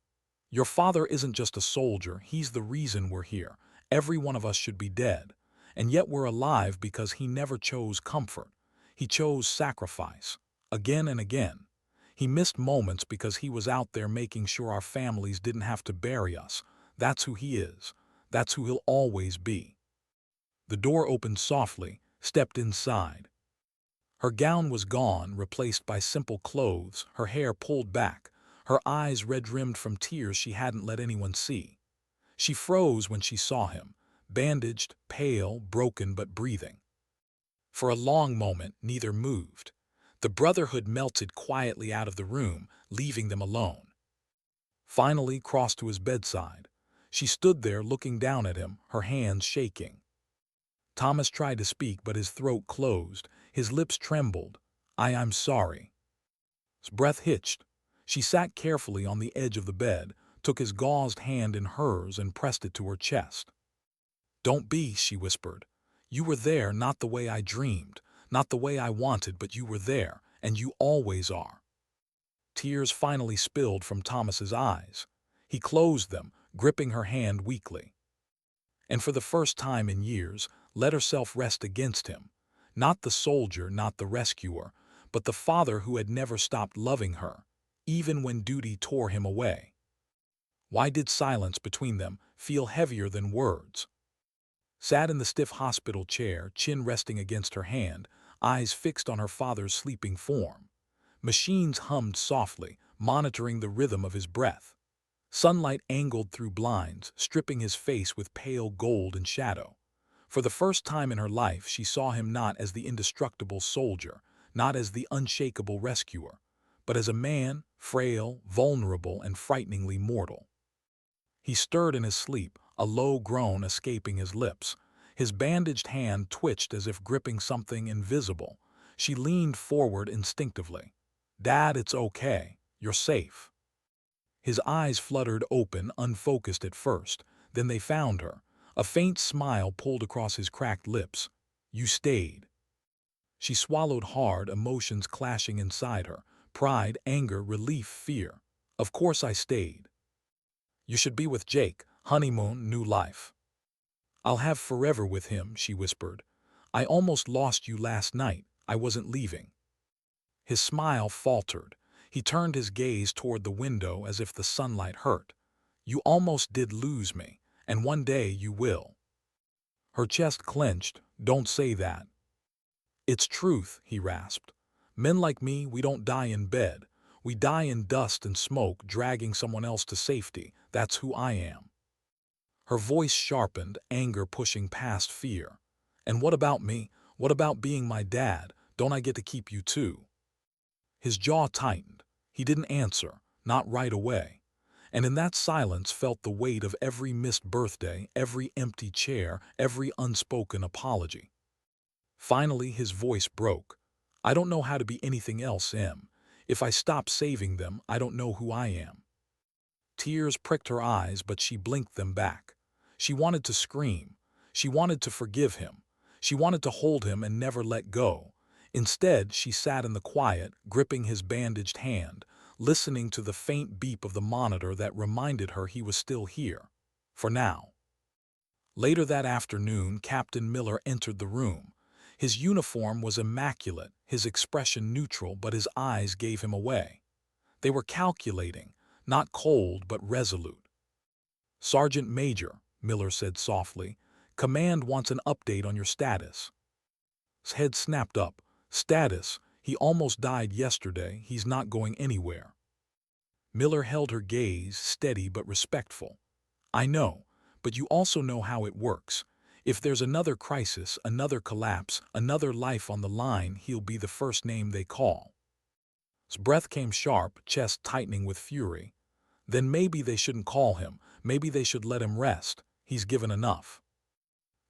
"Your father isn't just a soldier, he's the reason we're here. Every one of us should be dead. And yet we're alive because he never chose comfort. He chose sacrifice. Again and again. He missed moments because he was out there making sure our families didn't have to bury us. That's who he is. That's who he'll always be." The door opened softly, stepped inside. Her gown was gone, replaced by simple clothes, her hair pulled back, her eyes red-rimmed from tears she hadn't let anyone see. She froze when she saw him, bandaged, pale, broken but breathing. For a long moment, neither moved. The Brotherhood melted quietly out of the room, leaving them alone. Finally crossed to his bedside. She stood there looking down at him, her hands shaking. Thomas tried to speak, but his throat closed, his lips trembled. I'm sorry." His breath hitched. She sat carefully on the edge of the bed, took his gauzed hand in hers and pressed it to her chest. "Don't be," she whispered. "You were there, not the way I dreamed, not the way I wanted, but you were there, and you always are." Tears finally spilled from Thomas's eyes. He closed them, gripping her hand weakly. And for the first time in years, let herself rest against him. Not the soldier, not the rescuer, but the father who had never stopped loving her, even when duty tore him away. Why did silence between them feel heavier than words? Sat in the stiff hospital chair, chin resting against her hand, eyes fixed on her father's sleeping form. Machines hummed softly, monitoring the rhythm of his breath. Sunlight angled through blinds, stripping his face with pale gold and shadow. For the first time in her life, she saw him not as the indestructible soldier, not as the unshakable rescuer, but as a man, frail, vulnerable, and frighteningly mortal. He stirred in his sleep, a low groan escaping his lips. His bandaged hand twitched as if gripping something invisible. She leaned forward instinctively. "Dad, it's okay. You're safe." His eyes fluttered open, unfocused at first. Then they found her. A faint smile pulled across his cracked lips. You stayed. She swallowed hard, emotions clashing inside her. Pride, anger, relief, fear. Of course I stayed. You should be with Jake. Honeymoon, new life. I'll have forever with him, she whispered. I almost lost you last night. I wasn't leaving. His smile faltered. He turned his gaze toward the window as if the sunlight hurt. You almost did lose me, and one day you will. Her chest clenched. Don't say that. It's truth, he rasped. Men like me, we don't die in bed. We die in dust and smoke, dragging someone else to safety. That's who I am. Her voice sharpened, anger pushing past fear. And what about me? What about being my dad? Don't I get to keep you too? His jaw tightened. He didn't answer, not right away. And in that silence felt the weight of every missed birthday, every empty chair, every unspoken apology. Finally, his voice broke. I don't know how to be anything else, Em. If I stop saving them, I don't know who I am. Tears pricked her eyes, but she blinked them back. She wanted to scream. She wanted to forgive him. She wanted to hold him and never let go. Instead, she sat in the quiet, gripping his bandaged hand, listening to the faint beep of the monitor that reminded her he was still here. For now. Later that afternoon, Captain Miller entered the room. His uniform was immaculate, his expression neutral, but his eyes gave him away. They were calculating, not cold but resolute. Sergeant Major, Miller said softly, command wants an update on your status. His head snapped up. Status? He almost died yesterday. He's not going anywhere. Miller held her gaze, steady but respectful. I know, but you also know how it works. If there's another crisis, another collapse, another life on the line, he'll be the first name they call. His breath came sharp, chest tightening with fury. Then maybe they shouldn't call him. Maybe they should let him rest. He's given enough.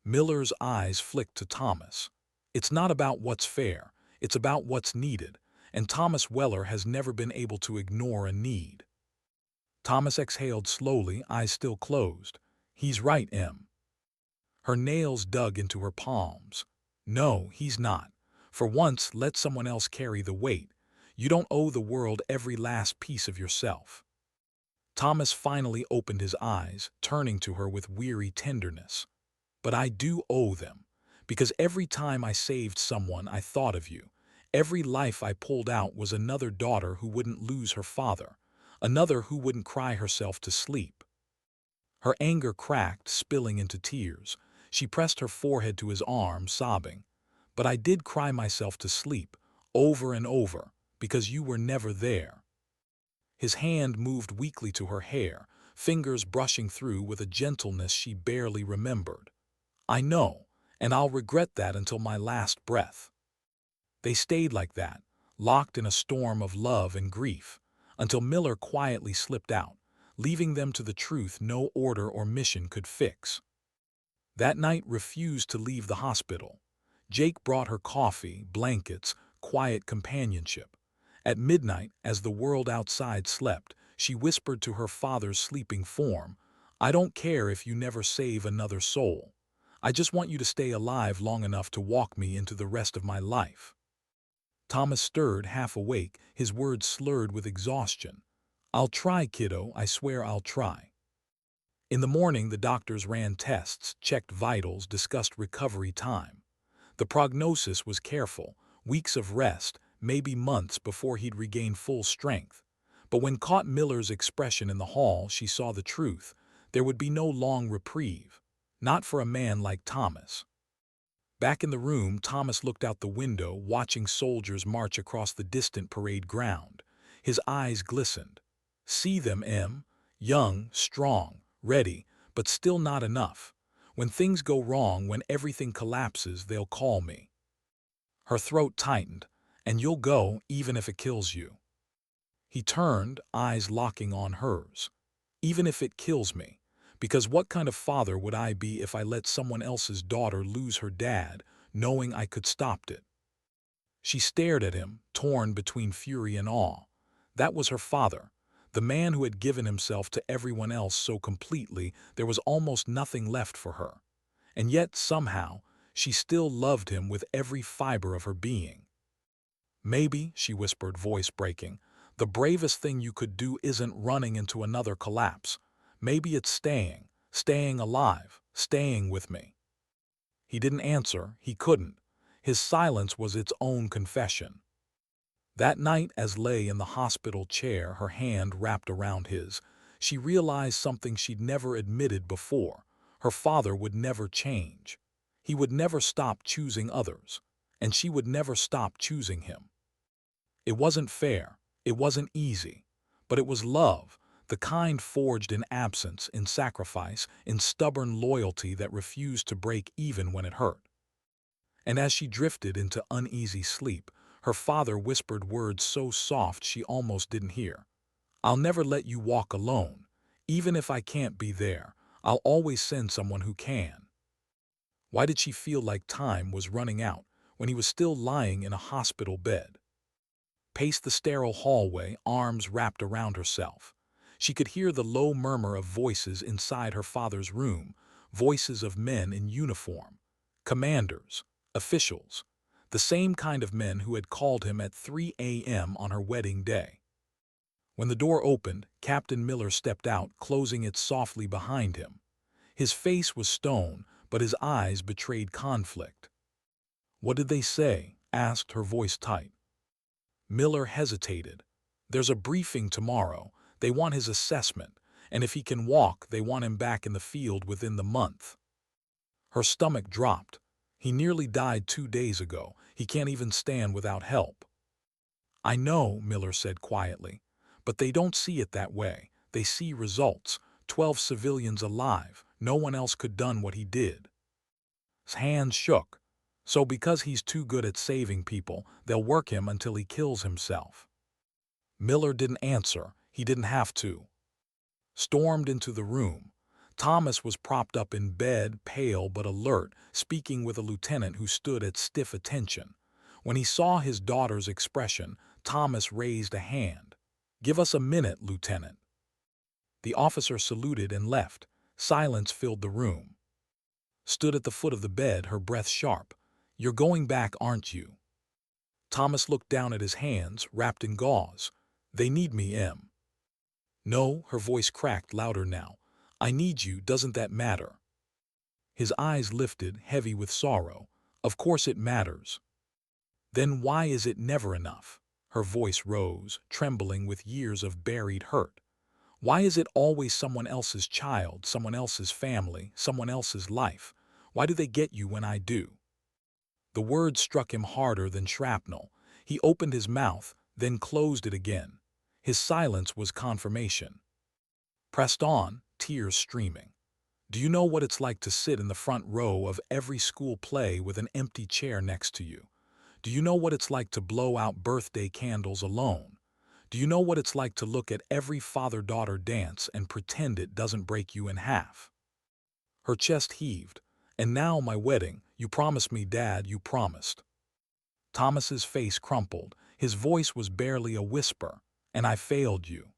Miller's eyes flicked to Thomas. It's not about what's fair. It's about what's needed. And Thomas Weller has never been able to ignore a need. Thomas exhaled slowly, eyes still closed. He's right, Em. Her nails dug into her palms. No, he's not. For once, let someone else carry the weight. You don't owe the world every last piece of yourself. Thomas finally opened his eyes, turning to her with weary tenderness. But I do owe them, because every time I saved someone, I thought of you. Every life I pulled out was another daughter who wouldn't lose her father, another who wouldn't cry herself to sleep. Her anger cracked, spilling into tears. She pressed her forehead to his arm, sobbing. But I did cry myself to sleep, over and over, because you were never there. His hand moved weakly to her hair, fingers brushing through with a gentleness she barely remembered. I know, and I'll regret that until my last breath. They stayed like that, locked in a storm of love and grief, until Miller quietly slipped out, leaving them to the truth no order or mission could fix. That night refused to leave the hospital. Jake brought her coffee, blankets, quiet companionship. At midnight, as the world outside slept, she whispered to her father's sleeping form, I don't care if you never save another soul. I just want you to stay alive long enough to walk me into the rest of my life. Thomas stirred, half awake, his words slurred with exhaustion. I'll try, kiddo, I swear I'll try. In the morning, the doctors ran tests, checked vitals, discussed recovery time. The prognosis was careful, weeks of rest, maybe months before he'd regain full strength. But when caught Miller's expression in the hall, she saw the truth. There would be no long reprieve. Not for a man like Thomas. Back in the room, Thomas looked out the window, watching soldiers march across the distant parade ground. His eyes glistened. See them, Em. Young, strong, ready, but still not enough. When things go wrong, when everything collapses, they'll call me. Her throat tightened. And you'll go, even if it kills you. He turned, eyes locking on hers. Even if it kills me. Because what kind of father would I be if I let someone else's daughter lose her dad, knowing I could stop it? She stared at him, torn between fury and awe. That was her father. The man who had given himself to everyone else so completely there was almost nothing left for her. And yet, somehow, she still loved him with every fiber of her being. "Maybe," she whispered, voice breaking, "the bravest thing you could do isn't running into another collapse. Maybe it's staying alive, staying with me." He didn't answer, he couldn't. His silence was its own confession. That night, as lay in the hospital chair, her hand wrapped around his, she realized something she'd never admitted before. Her father would never change. He would never stop choosing others, and she would never stop choosing him. It wasn't fair, it wasn't easy, but it was love, the kind forged in absence, in sacrifice, in stubborn loyalty that refused to break even when it hurt. And as she drifted into uneasy sleep, her father whispered words so soft she almost didn't hear. "I'll never let you walk alone. Even if I can't be there, I'll always send someone who can." Why did she feel like time was running out when he was still lying in a hospital bed? Paced the sterile hallway, arms wrapped around herself. She could hear the low murmur of voices inside her father's room, voices of men in uniform, commanders, officials, the same kind of men who had called him at 3 a.m. on her wedding day. When the door opened, Captain Miller stepped out, closing it softly behind him. His face was stone, but his eyes betrayed conflict. "What did they say?" asked, her voice tight. Miller hesitated. "There's a briefing tomorrow. They want his assessment, and if he can walk, they want him back in the field within the month." Her stomach dropped. "He nearly died 2 days ago. He can't even stand without help." "I know," Miller said quietly, "but they don't see it that way. They see results. 12 civilians alive. No one else could done what he did." His hands shook. "So because he's too good at saving people, they'll work him until he kills himself." Miller didn't answer. He didn't have to. Stormed into the room. Thomas was propped up in bed, pale but alert, speaking with a lieutenant who stood at stiff attention. When he saw his daughter's expression, Thomas raised a hand. "Give us a minute, Lieutenant." The officer saluted and left. Silence filled the room. Stood at the foot of the bed, her breath sharp. "You're going back, aren't you?" Thomas looked down at his hands, wrapped in gauze. "They need me, Em." "No," her voice cracked louder now. "I need you, doesn't that matter?" His eyes lifted, heavy with sorrow. "Of course it matters." "Then why is it never enough?" Her voice rose, trembling with years of buried hurt. "Why is it always someone else's child, someone else's family, someone else's life? Why do they get you when I do?" The words struck him harder than shrapnel. He opened his mouth, then closed it again. His silence was confirmation. Pressed on, tears streaming. "Do you know what it's like to sit in the front row of every school play with an empty chair next to you? Do you know what it's like to blow out birthday candles alone? Do you know what it's like to look at every father-daughter dance and pretend it doesn't break you in half?" Her chest heaved. "And now my wedding. You promised me, Dad, you promised." Thomas's face crumpled. His voice was barely a whisper. "And I failed you."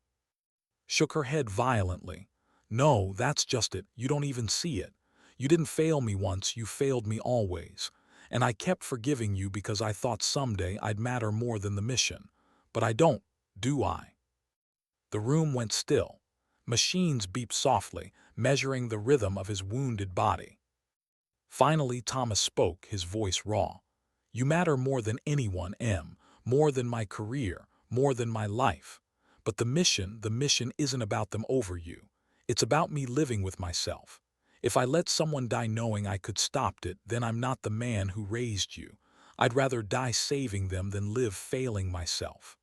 Shook her head violently. "No, that's just it. You don't even see it. You didn't fail me once, you failed me always. And I kept forgiving you because I thought someday I'd matter more than the mission. But I don't, do I?" The room went still. Machines beeped softly, measuring the rhythm of his wounded body. Finally, Thomas spoke, his voice raw. "You matter more than anyone, Em. More than my career, more than my life. But the mission isn't about them over you. It's about me living with myself. If I let someone die knowing I could stop it, then I'm not the man who raised you. I'd rather die saving them than live failing myself."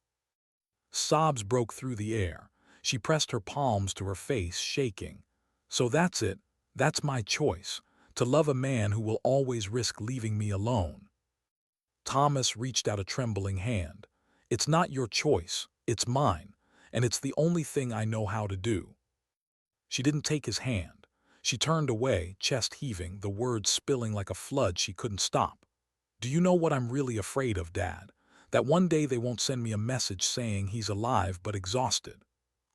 Sobs broke through the air. She pressed her palms to her face, shaking. "So that's it. That's my choice. To love a man who will always risk leaving me alone." Thomas reached out a trembling hand. "It's not your choice. It's mine. And it's the only thing I know how to do." She didn't take his hand. She turned away, chest heaving, the words spilling like a flood she couldn't stop. "Do you know what I'm really afraid of, Dad? That one day they won't send me a message saying he's alive but exhausted.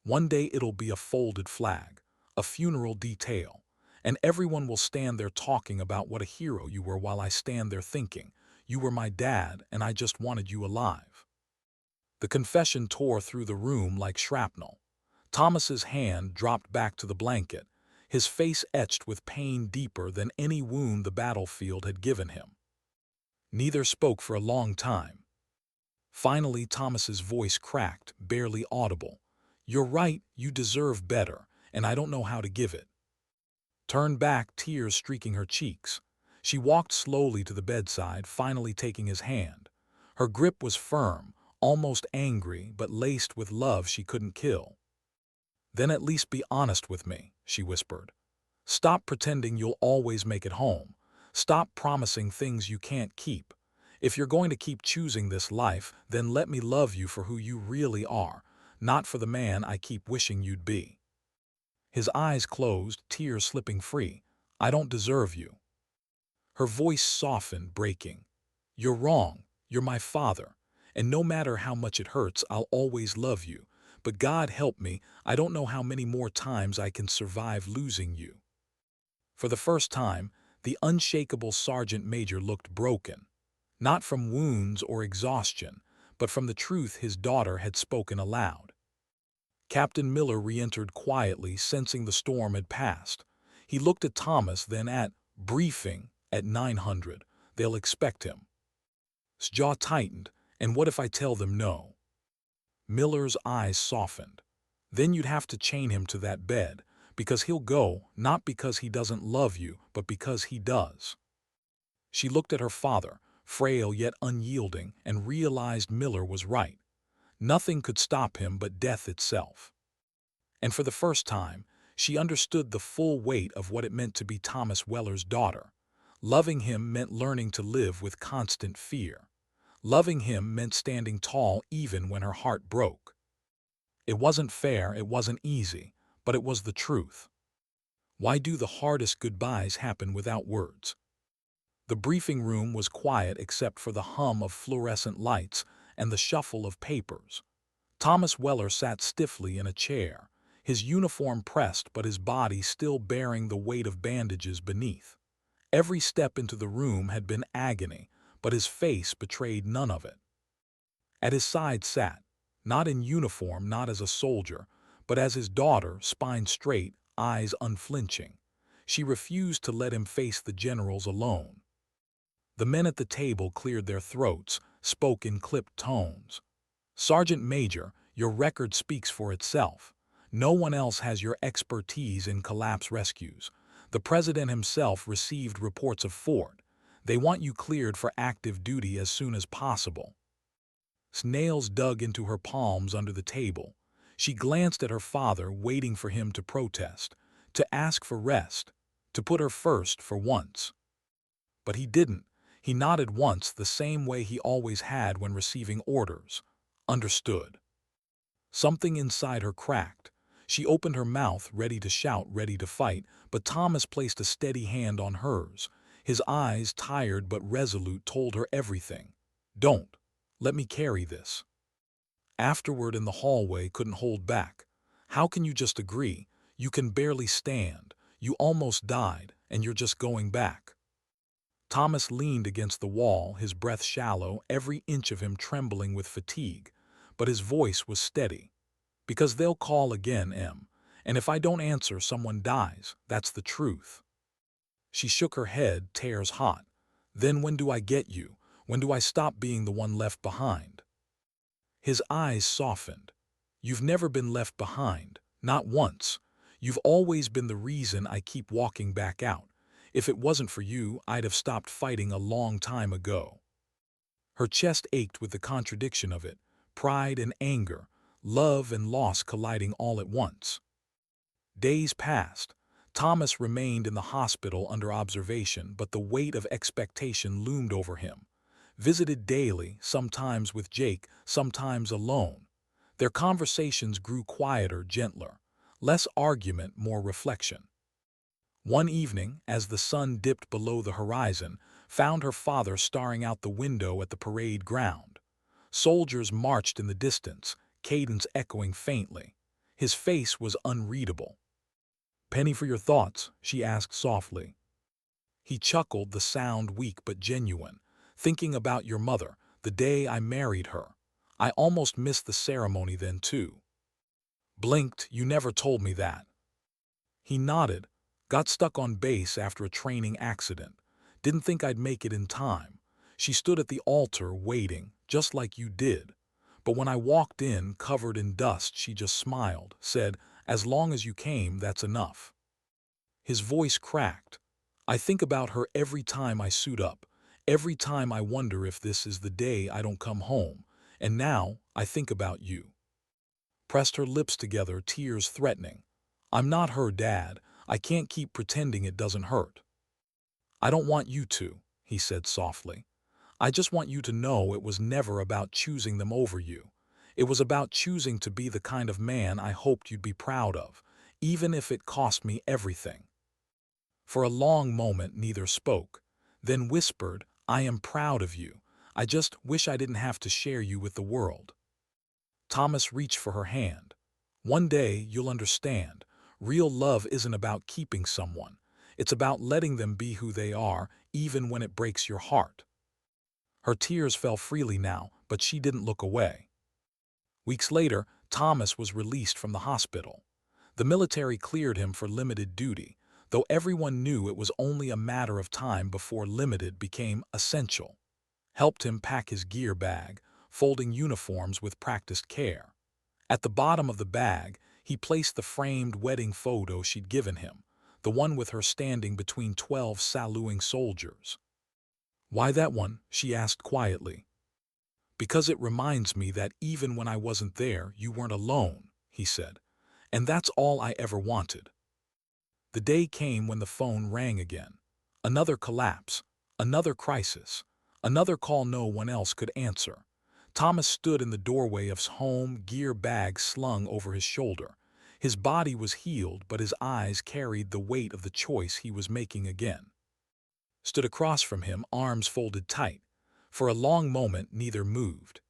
One day it'll be a folded flag, a funeral detail, and everyone will stand there talking about what a hero you were while I stand there thinking, you were my dad and I just wanted you alive. The confession tore through the room like shrapnel. Thomas's hand dropped back to the blanket, his face etched with pain deeper than any wound the battlefield had given him. Neither spoke for a long time. Finally, Thomas's voice cracked, barely audible. "You're right, you deserve better, and I don't know how to give it." Turned back, tears streaking her cheeks. She walked slowly to the bedside, finally taking his hand. Her grip was firm, almost angry, but laced with love she couldn't kill. "Then at least be honest with me," she whispered. "Stop pretending you'll always make it home. Stop promising things you can't keep. If you're going to keep choosing this life, then let me love you for who you really are, not for the man I keep wishing you'd be." His eyes closed, tears slipping free. "I don't deserve you." Her voice softened, breaking. "You're wrong. You're my father. And no matter how much it hurts, I'll always love you. But God help me, I don't know how many more times I can survive losing you." For the first time, the unshakable sergeant major looked broken. Not from wounds or exhaustion, but from the truth his daughter had spoken aloud. Captain Miller re-entered quietly, sensing the storm had passed. He looked at Thomas, then at briefing at 900. They'll expect him. His jaw tightened. "And what if I tell them no?" Miller's eyes softened. "Then you'd have to chain him to that bed, because he'll go, not because he doesn't love you, but because he does." She looked at her father, frail yet unyielding, and realized Miller was right. Nothing could stop him but death itself. And for the first time, she understood the full weight of what it meant to be Thomas Weller's daughter. Loving him meant learning to live with constant fear. Loving him meant standing tall even when her heart broke. It wasn't fair, it wasn't easy, but it was the truth. Why do the hardest goodbyes happen without words? The briefing room was quiet except for the hum of fluorescent lights and the shuffle of papers. Thomas Weller sat stiffly in a chair, his uniform pressed but his body still bearing the weight of bandages beneath. Every step into the room had been agony, but his face betrayed none of it. At his side sat, not in uniform, not as a soldier, but as his daughter, spine straight, eyes unflinching. She refused to let him face the generals alone. The men at the table cleared their throats, spoke in clipped tones. "Sergeant Major, your record speaks for itself. No one else has your expertise in collapse rescues. The President himself received reports of Ford. They want you cleared for active duty as soon as possible." Nails dug into her palms under the table. She glanced at her father, waiting for him to protest, to ask for rest, to put her first for once. But he didn't. He nodded once, the same way he always had when receiving orders. Understood. Something inside her cracked. She opened her mouth, ready to shout, ready to fight, but Thomas placed a steady hand on hers. His eyes, tired but resolute, told her everything. "Don't. Let me carry this." Afterward in the hallway, couldn't hold back. "How can you just agree? You can barely stand. You almost died, and you're just going back." Thomas leaned against the wall, his breath shallow, every inch of him trembling with fatigue. But his voice was steady. "Because they'll call again, Em. And if I don't answer, someone dies. That's the truth." She shook her head, tears hot. "Then when do I get you? When do I stop being the one left behind?" His eyes softened. "You've never been left behind. Not once. You've always been the reason I keep walking back out. If it wasn't for you, I'd have stopped fighting a long time ago." Her chest ached with the contradiction of it, pride and anger, love and loss colliding all at once. Days passed. Thomas remained in the hospital under observation, but the weight of expectation loomed over him. Visited daily, sometimes with Jake, sometimes alone. Their conversations grew quieter, gentler. Less argument, more reflection. One evening, as the sun dipped below the horizon, found her father staring out the window at the parade ground. Soldiers marched in the distance, cadence echoing faintly. His face was unreadable. "Penny for your thoughts?" she asked softly. He chuckled, the sound weak but genuine. "Thinking about your mother, the day I married her. I almost missed the ceremony then, too." Blinked, "You never told me that." He nodded. "Got stuck on base after a training accident. Didn't think I'd make it in time. She stood at the altar waiting, just like you did. But when I walked in, covered in dust, she just smiled, said, 'As long as you came, that's enough.'" His voice cracked. "I think about her every time I suit up. Every time I wonder if this is the day I don't come home. And now I think about you." Pressed her lips together, tears threatening. "I'm not her dad. I can't keep pretending it doesn't hurt." "I don't want you to," he said softly. "I just want you to know it was never about choosing them over you. It was about choosing to be the kind of man I hoped you'd be proud of, even if it cost me everything." For a long moment neither spoke, then whispered, "I am proud of you. I just wish I didn't have to share you with the world." Thomas reached for her hand. "One day you'll understand. Real love isn't about keeping someone. It's about letting them be who they are, even when it breaks your heart." Her tears fell freely now, but she didn't look away. Weeks later, Thomas was released from the hospital. The military cleared him for limited duty, though everyone knew it was only a matter of time before limited became essential. Helped him pack his gear bag, folding uniforms with practiced care. At the bottom of the bag, he placed the framed wedding photo she'd given him, the one with her standing between 12 saluting soldiers. "Why that one?" she asked quietly. "Because it reminds me that even when I wasn't there, you weren't alone," he said. "And that's all I ever wanted." The day came when the phone rang again. Another collapse, another crisis, another call no one else could answer. Thomas stood in the doorway of his home, gear bag slung over his shoulder. His body was healed, but his eyes carried the weight of the choice he was making again. Stood across from him, arms folded tight. For a long moment, neither moved.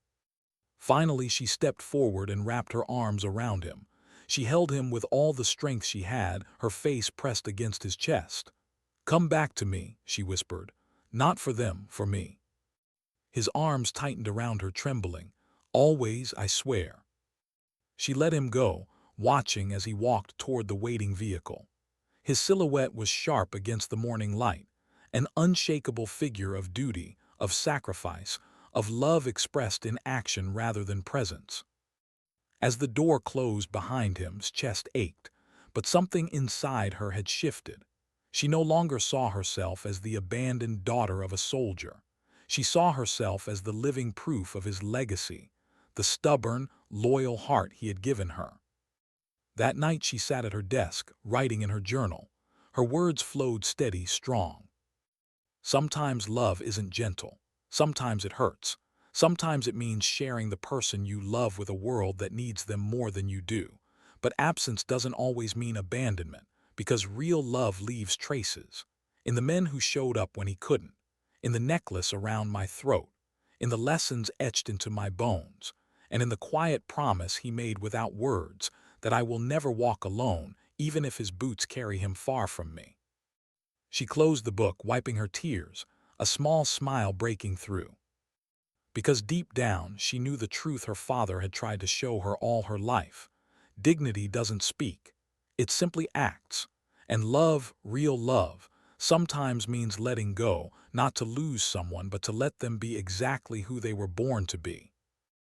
Finally, she stepped forward and wrapped her arms around him. She held him with all the strength she had, her face pressed against his chest. "Come back to me," she whispered. "Not for them, for me." His arms tightened around her, trembling. "Always, I swear." She let him go, watching as he walked toward the waiting vehicle. His silhouette was sharp against the morning light, an unshakable figure of duty, of sacrifice, of love expressed in action rather than presence. As the door closed behind him, his chest ached, but something inside her had shifted. She no longer saw herself as the abandoned daughter of a soldier. She saw herself as the living proof of his legacy, the stubborn, loyal heart he had given her. That night she sat at her desk, writing in her journal. Her words flowed steady, strong. "Sometimes love isn't gentle. Sometimes it hurts. Sometimes it means sharing the person you love with a world that needs them more than you do. But absence doesn't always mean abandonment, because real love leaves traces. In the men who showed up when he couldn't. In the necklace around my throat. In the lessons etched into my bones. And in the quiet promise he made without words that I will never walk alone, even if his boots carry him far from me." She closed the book, wiping her tears, a small smile breaking through. Because deep down, she knew the truth her father had tried to show her all her life. Dignity doesn't speak. It simply acts. And love, real love, sometimes means letting go, not to lose someone, but to let them be exactly who they were born to be.